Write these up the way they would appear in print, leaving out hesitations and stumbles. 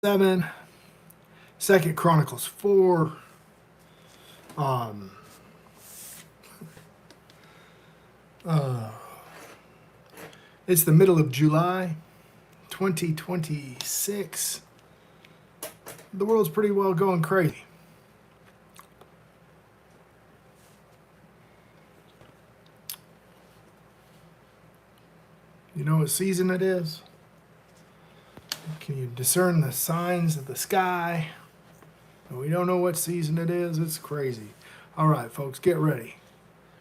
7, 2 Chronicles 4. Um, it's the middle of July, 2026. The world's pretty well going crazy. You know what season it is? Can you discern the signs of the sky? We don't know what season it is. It's crazy. All right, folks, get ready,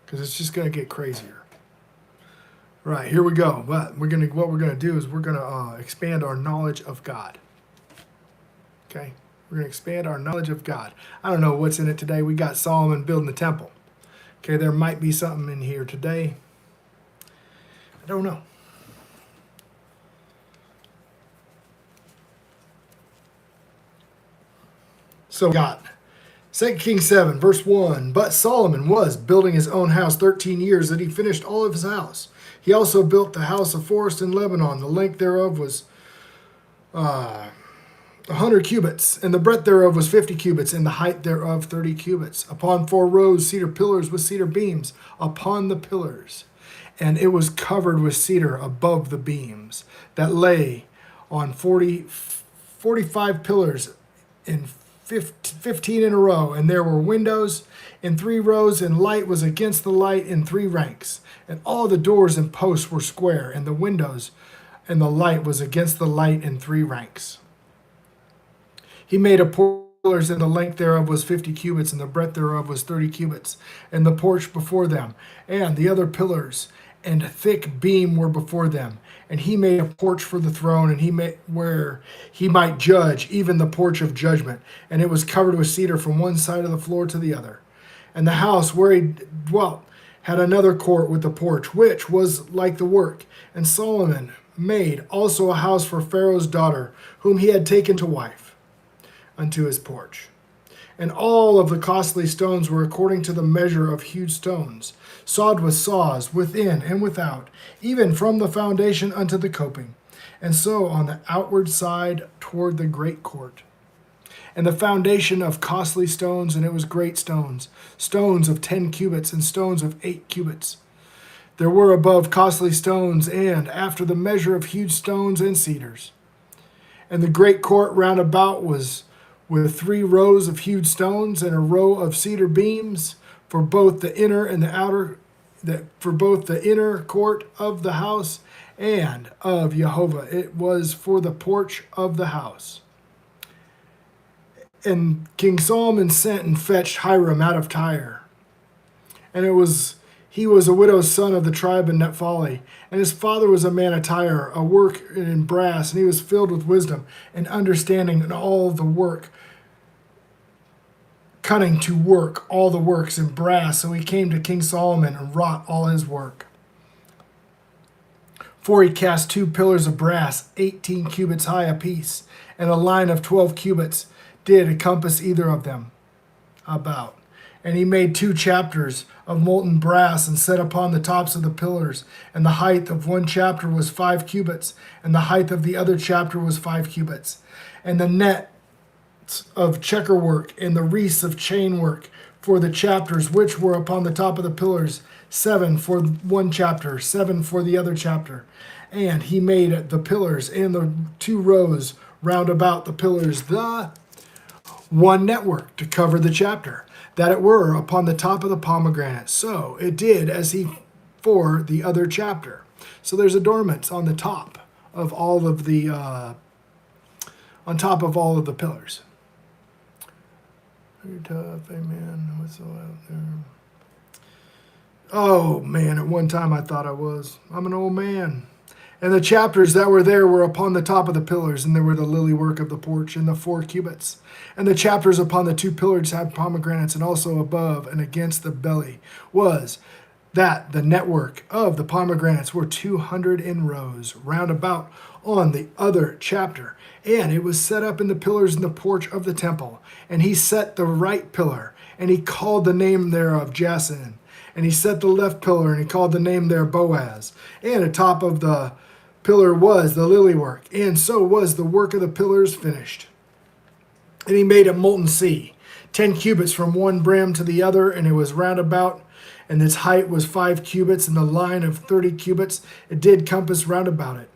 because it's just going to get crazier. All right, here we go. But what we're gonna do is we're gonna expand our knowledge of God. Okay, we're gonna expand our knowledge of God. I don't know what's in it today. We got Solomon building the temple. Okay, there might be something in here today. I don't know. So we got 2 Kings 7, verse 1. But Solomon was building his own house 13 years, that he finished all of his house. He also built the house of forest in Lebanon. The length thereof was 100 cubits, and the breadth thereof was 50 cubits, and the height thereof 30 cubits. Upon 4 rows cedar pillars with cedar beams upon the pillars. And it was covered with cedar above the beams, that lay on 45 pillars in 15 in a row. And there were windows in 3 rows, and light was against the light in 3 ranks. And all the doors and posts were square, and the windows and the light was against the light in 3 ranks. He made a pillars, and the length thereof was 50 cubits, and the breadth thereof was 30 cubits, and the porch before them, and the other pillars, and a thick beam were before them. And he made a porch for the throne, and he made where he might judge, even the porch of judgment. And it was covered with cedar from one side of the floor to the other. And the house where he dwelt had another court with the porch, which was like the work. And Solomon made also a house for Pharaoh's daughter, whom he had taken to wife, unto his porch. And all of the costly stones were according to the measure of huge stones, sawed with saws within and without, even from the foundation unto the coping, and so on the outward side toward the great court. And the foundation of costly stones, and it was great stones, stones of 10 cubits, and stones of 8 cubits. There were above costly stones, and after the measure of huge stones and cedars. And the great court round about was with 3 rows of huge stones, and a row of cedar beams for both the inner and the outer, for both the inner court of the house and of Jehovah. It was for the porch of the house. And King Solomon sent and fetched Hiram out of Tyre. And he was a widow's son of the tribe of Naphtali. And his father was a man of Tyre, a worker in brass, and he was filled with wisdom and understanding in all the work, cunning to work all the works in brass. So he came to King Solomon and wrought all his work. For he cast 2 pillars of brass, 18 cubits high apiece, and a line of 12 cubits did encompass either of them about. And he made 2 chapters of molten brass, and set upon the tops of the pillars. And the height of one chapter was 5 cubits, and the height of the other chapter was 5 cubits. And the net of checkerwork, and the wreaths of chain work for the chapters which were upon the top of the pillars, 7 for one chapter, 7 for the other chapter. And he made the pillars and the 2 rows round about the pillars, the one network to cover the chapter, that it were upon the top of the pomegranate. So it did as he for the other chapter. So there's adornments on the top of all of the pillars. You're tough, amen. What's all out there? Oh man, at one time I thought I was. I'm an old man. And the chapters that were there were upon the top of the pillars, and there were the lily work of the porch and the 4 cubits. And the chapters upon the 2 pillars had pomegranates, and also above and against the belly was that the network of the pomegranates were 200 in rows round about on the other chapter. And it was set up in the pillars in the porch of the temple. And he set the right pillar, and he called the name thereof Jason. And he set the left pillar, and he called the name there Boaz. And atop of the pillar was the lily work, and so was the work of the pillars finished. And he made a molten sea, 10 cubits from one brim to the other, and it was round about, and its height was 5 cubits, and the line of 30 cubits it did compass round about it.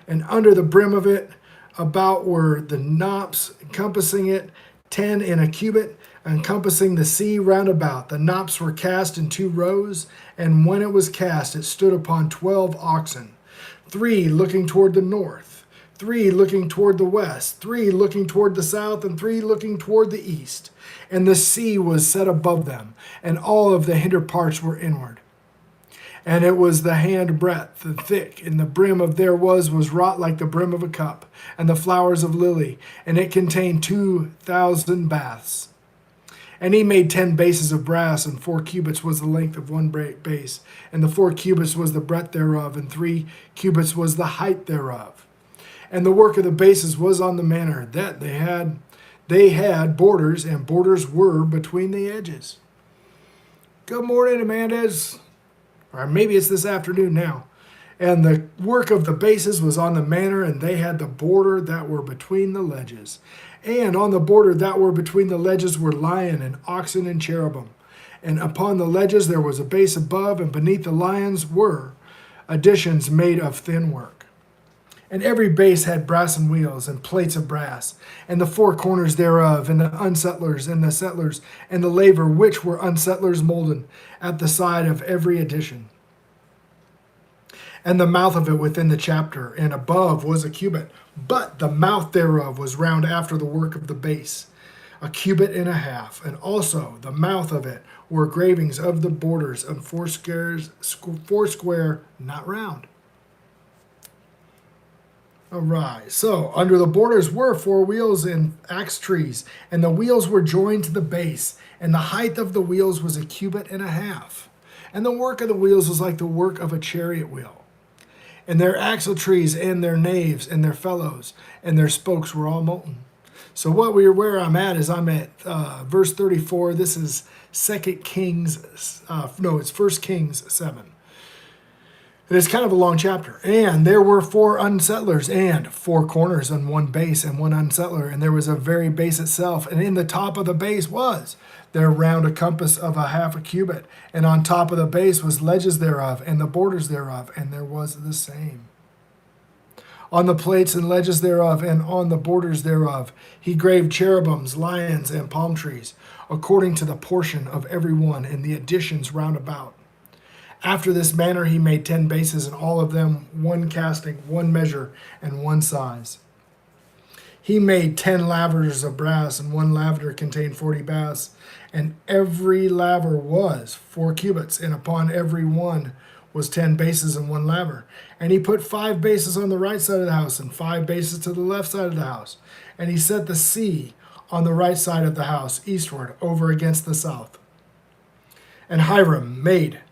And under the brim of it about were the knops, encompassing it 10 in a cubit, encompassing the sea round about. The knops were cast in 2 rows, and when it was cast, it stood upon 12 oxen, 3 looking toward the north, 3 looking toward the west, 3 looking toward the south, and 3 looking toward the east. And the sea was set above them, and all of the hinder parts were inward. And it was the hand breadth and thick, and the brim of their was wrought like the brim of a cup, and the flowers of lily, and it contained 2,000 baths. And he made 10 bases of brass, and 4 cubits was the length of one base, and the 4 cubits was the breadth thereof, and 3 cubits was the height thereof. And the work of the bases was on the manner that they had borders, and borders were between the edges. Good morning, Amanda's. Or maybe it's this afternoon now. And the work of the bases was on the manner, and they had the border that were between the ledges. And on the border that were between the ledges were lion and oxen and cherubim. And upon the ledges there was a base above, and beneath the lions were additions made of thin work. And every base had brassen wheels and plates of brass, and the 4 corners thereof, and the unsettlers and the settlers, and the laver which were unsettlers molden at the side of every addition. And the mouth of it within the chapter and above was a cubit, but the mouth thereof was round after the work of the base, a cubit and a half, and also the mouth of it were gravings of the borders and 4 square, not round. All right, so under the borders were 4 wheels and axe trees, and the wheels were joined to the base, and the height of the wheels was a cubit and a half. And the work of the wheels was like the work of a chariot wheel. And their axle trees and their naves and their felloes and their spokes were all molten. So where I'm at is I'm at verse 34. This is 2 Kings, it's 1 Kings 7. It is kind of a long chapter. And there were 4 unsettlers and 4 corners on one base and 1 unsettler. And there was a very base itself. And in the top of the base was there round a compass of a half a cubit. And on top of the base was ledges thereof and the borders thereof. And there was the same. On the plates and ledges thereof and on the borders thereof, he graved cherubims, lions, and palm trees, according to the portion of every one in the additions round about. After this manner he made 10 bases, and all of them 1 casting, 1 measure, and 1 size. He made 10 lavers of brass, and 1 laver contained 40 baths, and every laver was 4 cubits, and upon every one was 10 bases and 1 laver. And he put 5 bases on the right side of the house, and 5 bases to the left side of the house. And he set the sea on the right side of the house, eastward, over against the south. And Hiram made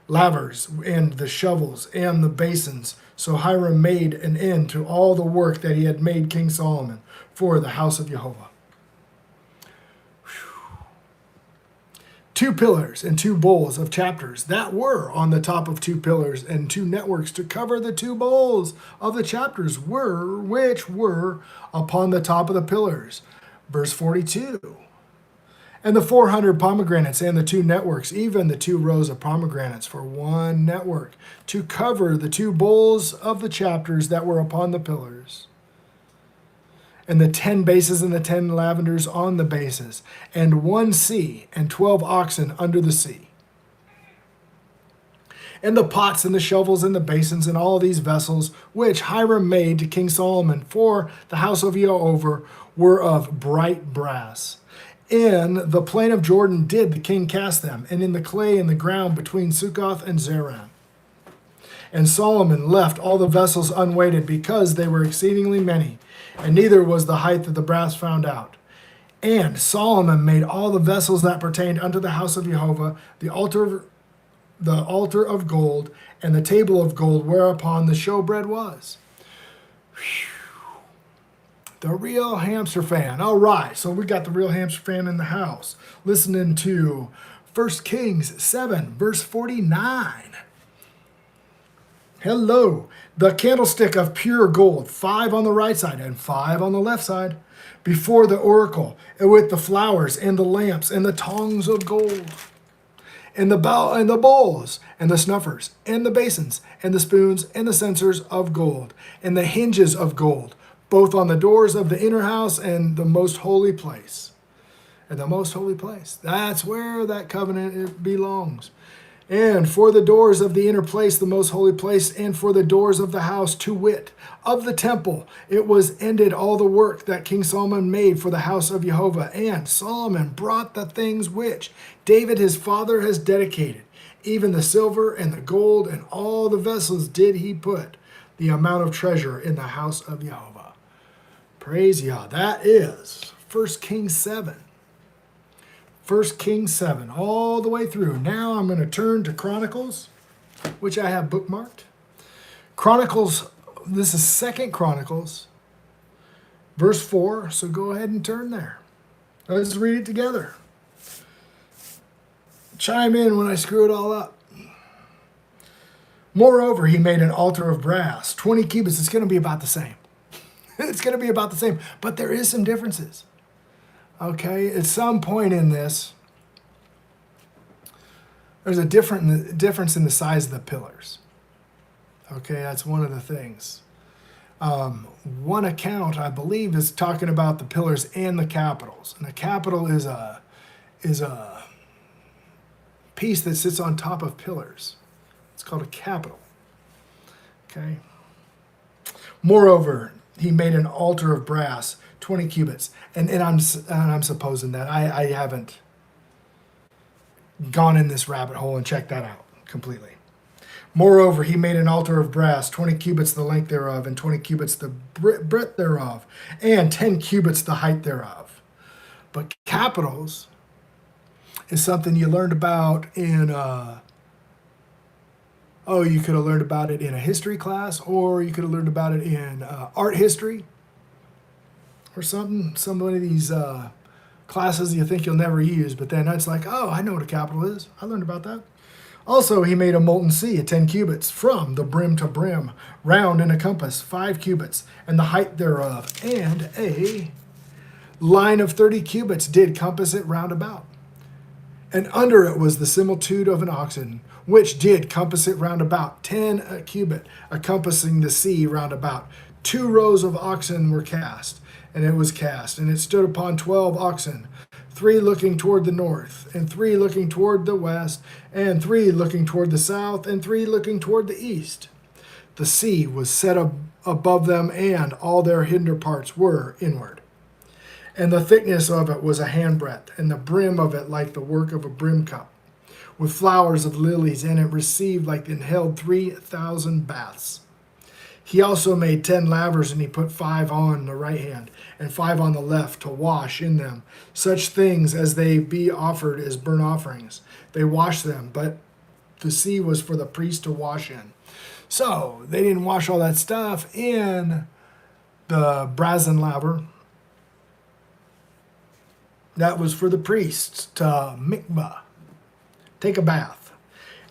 lavers and the shovels and the basins. So Hiram made an end to all the work that he had made King Solomon for the house of Jehovah. 2 pillars and 2 bowls of chapters that were on the top of 2 pillars, and 2 networks to cover the 2 bowls of the chapters which were upon the top of the pillars. Verse 42. And the 400 pomegranates and the 2 networks, even the 2 rows of pomegranates for 1 network, to cover the 2 bowls of the chapters that were upon the pillars. And the 10 bases and the 10 lavenders on the bases, and 1 sea, and 12 oxen under the sea. And the pots and the shovels and the basins and all these vessels, which Hiram made to King Solomon for the house of Jehovah, were of bright brass. In the plain of Jordan did the king cast them, and in the clay in the ground between Succoth and Zeran. And Solomon left all the vessels unweighted, because they were exceedingly many, and neither was the height of the brass found out. And Solomon made all the vessels that pertained unto the house of Jehovah, the altar of gold, and the table of gold whereupon the showbread was. Whew. The real hamster fan. All right, so we got the real hamster fan in the house, listening to 1 Kings 7, verse 49. Hello. The candlestick of pure gold, 5 on the right side and 5 on the left side, before the oracle, and with the flowers and the lamps and the tongs of gold, and the bowl and the bowls and the snuffers and the basins and the spoons and the censers of gold, and the hinges of gold, both on the doors of the inner house and the most holy place. And the most holy place. That's where that covenant belongs. And for the doors of the inner place, the most holy place, and for the doors of the house, to wit, of the temple, it was ended all the work that King Solomon made for the house of Jehovah. And Solomon brought the things which David his father has dedicated, even the silver and the gold and all the vessels did he put the amount of treasure in the house of Jehovah. Praise Yah. That is 1 Kings 7. 1 Kings 7, all the way through. Now I'm going to turn to Chronicles, which I have bookmarked. Chronicles, this is 2 Chronicles, verse 4, so go ahead and turn there. Let's read it together. Chime in when I screw it all up. Moreover, he made an altar of brass, 20 cubits. It's going to be about the same. It's going to be about the same, but there is some differences. Okay, at some point in this, there's a difference in the size of the pillars. Okay, that's one of the things. One account, I believe, is talking about the pillars and the capitals. And the capital is a piece that sits on top of pillars. It's called a capital. Okay. Moreover, he made an altar of brass, 20 cubits. And I'm supposing that. I haven't gone in this rabbit hole and checked that out completely. Moreover, he made an altar of brass, 20 cubits the length thereof, and 20 cubits the breadth thereof, and 10 cubits the height thereof. But capitals is something you learned about in, you could have learned about it in a history class, or you could have learned about it in art history, or something. Some of these classes you think you'll never use, but then it's like, oh, I know what a capital is. I learned about that. Also, he made a molten sea at 10 cubits from the brim to brim, round in a compass, 5 cubits, and the height thereof, and a line of 30 cubits did compass it round about. And under it was the similitude of an oxen, which did compass it round about, 10 a cubit, encompassing the sea round about. 2 rows of oxen were cast, and it was cast, and it stood upon 12 oxen, 3 looking toward the north, and 3 looking toward the west, and 3 looking toward the south, and 3 looking toward the east. The sea was set above them, and all their hinder parts were inward. And the thickness of it was a handbreadth, and the brim of it like the work of a brim cup, with flowers of lilies, and it received like and held 3,000 baths. He also made 10 lavers, and he put 5 on the right hand, and 5 on the left, to wash in them such things as they be offered as burnt offerings. They washed them, but the sea was for the priest to wash in. So they didn't wash all that stuff in the brazen laver. That was for the priests to mikvah, take a bath.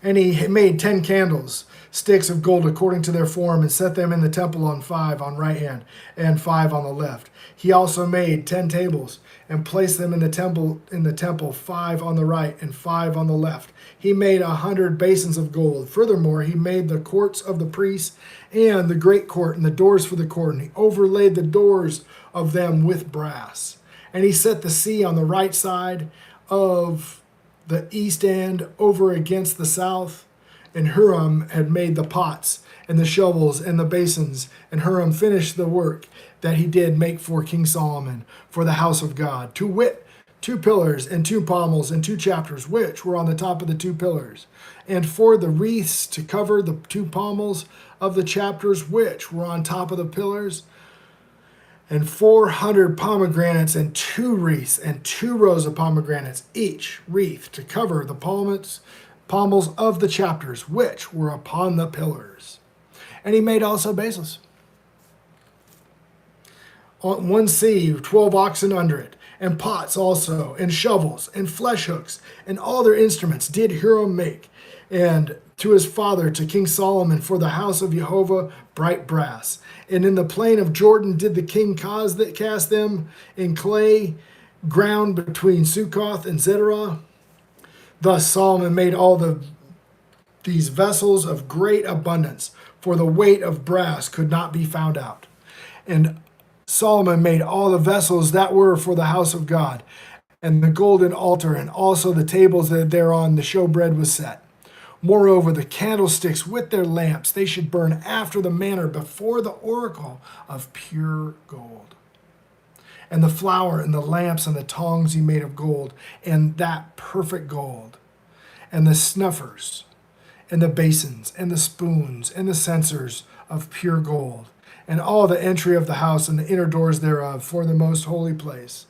And he made 10 candles, sticks of gold according to their form, and set them in the temple on 5 on right hand and 5 on the left. He also made 10 tables and placed them in the temple 5 on the right and 5 on the left. He made 100 basins of gold. Furthermore, he made the courts of the priests and the great court and the doors for the court, and he overlaid the doors of them with brass. And he set the sea on the right side of the east end over against the south. And Huram had made the pots and the shovels and the basins. And Huram finished the work that he did make for King Solomon for the house of God, to wit, 2 pillars and 2 pommels and 2 chapters, which were on the top of the 2 pillars. And for the wreaths to cover the 2 pommels of the chapters, which were on top of the pillars, and 400 pomegranates and 2 wreaths and 2 rows of pomegranates, each wreath to cover the pommels of the chapters, which were upon the pillars. And he made also bases. On 1 sieve, 12 oxen under it, and pots also, and shovels, and flesh hooks, and all their instruments did Huram make. And to his father, to King Solomon, for the house of Jehovah, bright brass. And in the plain of Jordan did the king cast them in clay ground between Succoth and Zedorah. Thus Solomon made all these vessels of great abundance, for the weight of brass could not be found out. And Solomon made all the vessels that were for the house of God, and the golden altar, and also the tables that thereon the showbread was set. Moreover, the candlesticks with their lamps, they should burn after the manner before the oracle of pure gold. And the flour and the lamps and the tongs he made of gold, and that perfect gold. And the snuffers, and the basins, and the spoons, and the censers of pure gold. And all the entry of the house and the inner doors thereof for the most holy place.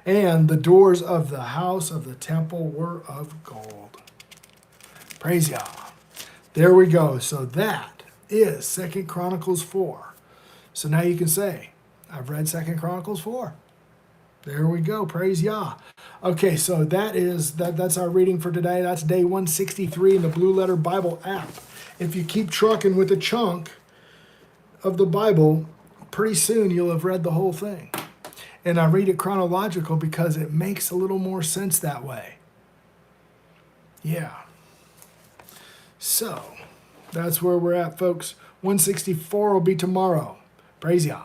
And the doors of the house of the temple were of gold. Praise Yah. There we go. So that is 2 Chronicles 4. So now you can say, I've read 2 Chronicles 4. There we go. Praise Yah. Okay, so that's our reading for today. That's day 163 in the Blue Letter Bible app. If you keep trucking with a chunk of the Bible, pretty soon you'll have read the whole thing. And I read it chronological because it makes a little more sense that way. Yeah. So, that's where we're at, folks. 164 will be tomorrow. Praise Yah.